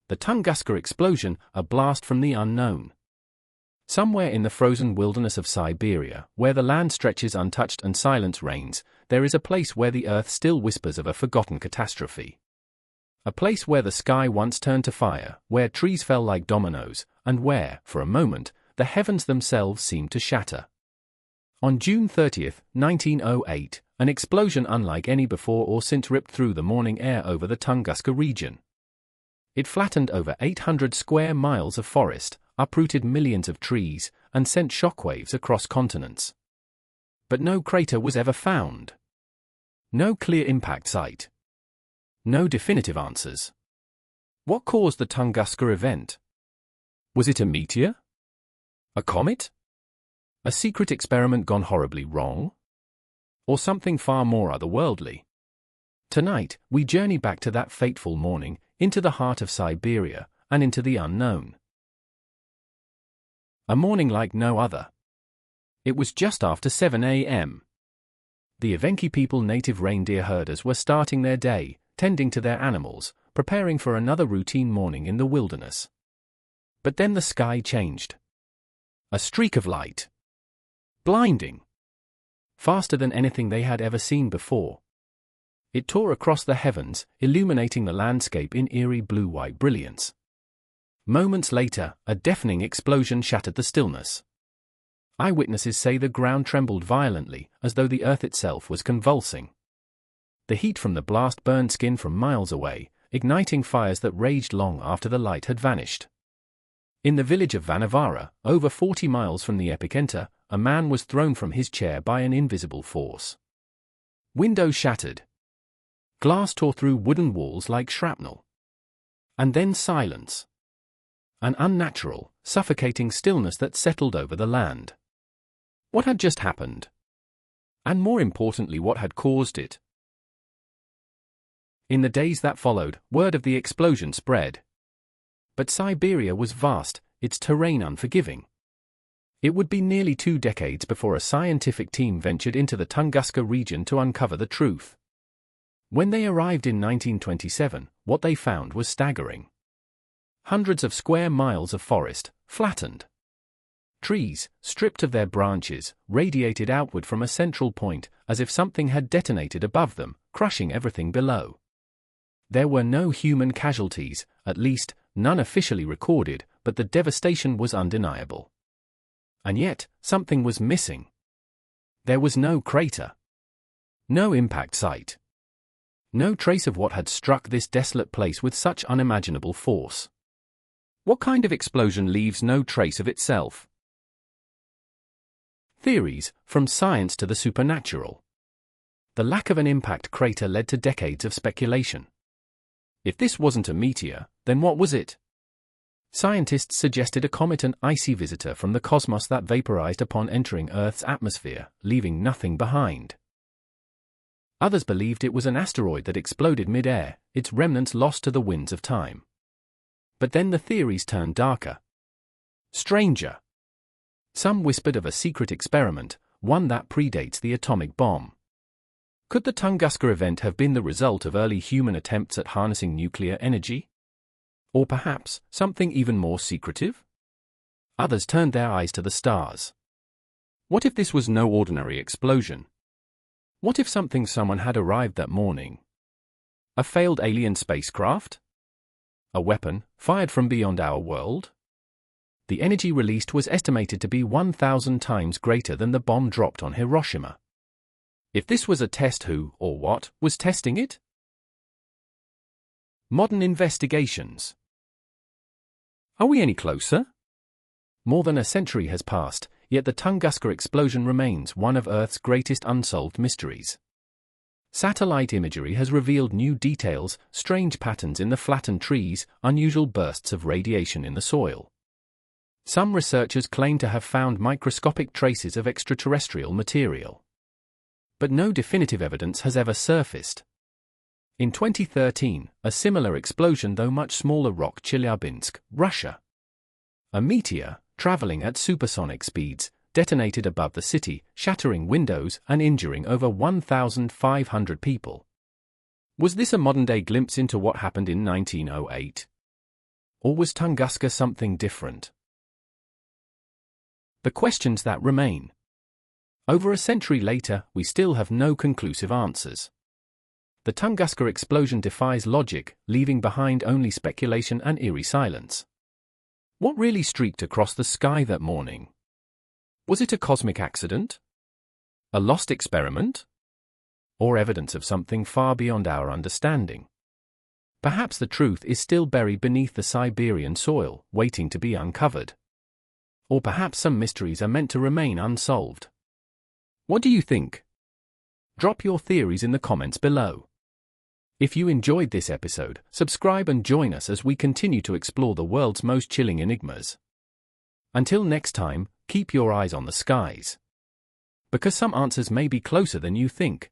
the Tunguska Explosion, a blast from the unknown. Somewhere in the frozen wilderness of Siberia, where the land stretches untouched and silence reigns, there is a place where the earth still whispers of a forgotten catastrophe. A place where the sky once turned to fire, where trees fell like dominoes, and where, for a moment, the heavens themselves seemed to shatter. On June 30, 1908, an explosion unlike any before or since ripped through the morning air over the Tunguska region. It flattened over 800 square miles of forest, uprooted millions of trees, and sent shockwaves across continents. But no crater was ever found. No clear impact site. No definitive answers. What caused the Tunguska event? Was it a meteor? A comet? A secret experiment gone horribly wrong? Or something far more otherworldly? Tonight, we journey back to that fateful morning, into the heart of Siberia, and into the unknown. A morning like no other. It was just after 7 a.m. The Evenki people, native reindeer herders, were starting their day, tending to their animals, preparing for another routine morning in the wilderness. But then the sky changed. A streak of light. Blinding. Faster than anything they had ever seen before. It tore across the heavens, illuminating the landscape in eerie blue-white brilliance. Moments later, a deafening explosion shattered the stillness. Eyewitnesses say the ground trembled violently, as though the earth itself was convulsing. The heat from the blast burned skin from miles away, igniting fires that raged long after the light had vanished. In the village of Vanavara, over 40 miles from the epicenter, a man was thrown from his chair by an invisible force. Windows shattered. Glass tore through wooden walls like shrapnel. And then silence. An unnatural, suffocating stillness that settled over the land. What had just happened? And more importantly, what had caused it? In the days that followed, word of the explosion spread. But Siberia was vast, its terrain unforgiving. It would be nearly 2 decades before a scientific team ventured into the Tunguska region to uncover the truth. When they arrived in 1927, what they found was staggering. Hundreds of square miles of forest, flattened. Trees, stripped of their branches, radiated outward from a central point, as if something had detonated above them, crushing everything below. There were no human casualties, at least, none officially recorded, but the devastation was undeniable. And yet, something was missing. There was no crater. No impact site. No trace of what had struck this desolate place with such unimaginable force. What kind of explosion leaves no trace of itself? Theories, from science to the supernatural. The lack of an impact crater led to decades of speculation. If this wasn't a meteor, then what was it? Scientists suggested a comet, an icy visitor from the cosmos that vaporized upon entering Earth's atmosphere, leaving nothing behind. Others believed it was an asteroid that exploded mid-air, its remnants lost to the winds of time. But then the theories turned darker. Stranger. Some whispered of a secret experiment, one that predates the atomic bomb. Could the Tunguska event have been the result of early human attempts at harnessing nuclear energy? Or perhaps, something even more secretive? Others turned their eyes to the stars. What if this was no ordinary explosion? What if someone had arrived that morning? A failed alien spacecraft? A weapon, fired from beyond our world? The energy released was estimated to be 1,000 times greater than the bomb dropped on Hiroshima. If this was a test, who, or what, was testing it? Modern investigations. Are we any closer? More than a century has passed, yet the Tunguska explosion remains one of Earth's greatest unsolved mysteries. Satellite imagery has revealed new details, strange patterns in the flattened trees, unusual bursts of radiation in the soil. Some researchers claim to have found microscopic traces of extraterrestrial material. But no definitive evidence has ever surfaced. In 2013, a similar explosion, though much smaller, rocked Chelyabinsk, Russia. A meteor, traveling at supersonic speeds, detonated above the city, shattering windows and injuring over 1,500 people. Was this a modern-day glimpse into what happened in 1908? Or was Tunguska something different? The questions that remain. Over a century later, we still have no conclusive answers. The Tunguska explosion defies logic, leaving behind only speculation and eerie silence. What really streaked across the sky that morning? Was it a cosmic accident? A lost experiment? Or evidence of something far beyond our understanding? Perhaps the truth is still buried beneath the Siberian soil, waiting to be uncovered. Or perhaps some mysteries are meant to remain unsolved. What do you think? Drop your theories in the comments below. If you enjoyed this episode, subscribe and join us as we continue to explore the world's most chilling enigmas. Until next time, keep your eyes on the skies. Because some answers may be closer than you think.